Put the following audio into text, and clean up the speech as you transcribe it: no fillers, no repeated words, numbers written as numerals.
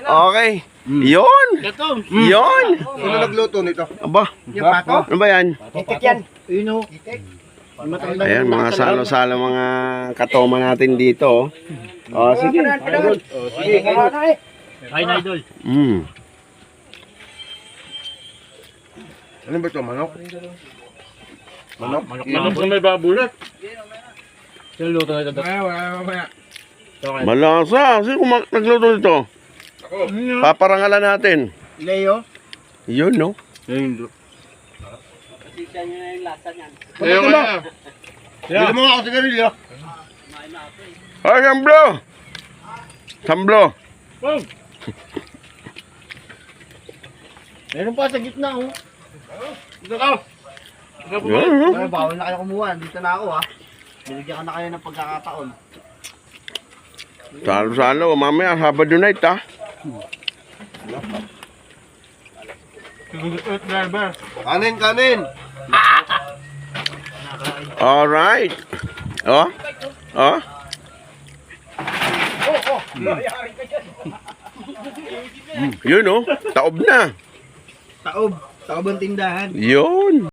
Okay. Yun. Yun. Sino nagluto nito? Aba. Yung pato? Ano ba yan? Titik yan. Ayan, mga salo-salo mga katoma natin dito. Oh, sige. Sige, Ay, idol. Ano ba ito? Manok? Manok? Manok na may babulat. Sino luto na ito? Malasa. Sino nagluto nito? Paparangalan natin. Leo? Yun, no? Leo ka na. Bili mo ako sigarilyo. Ay, Samblo! Samblo! Meron pa sa gitna, oh. Dito ka. Yun, no? Ay, bawal na kayo kumuha. Dito na ako, ha. Binigyan ka na kayo ng pagkakataon. Salo-salo. Mamaya, Sabado night, ha? Kanin, kanin! Alright. Oh? Oh? Yun, no? Taob na. Taob. Taob ang tindahan. Yun.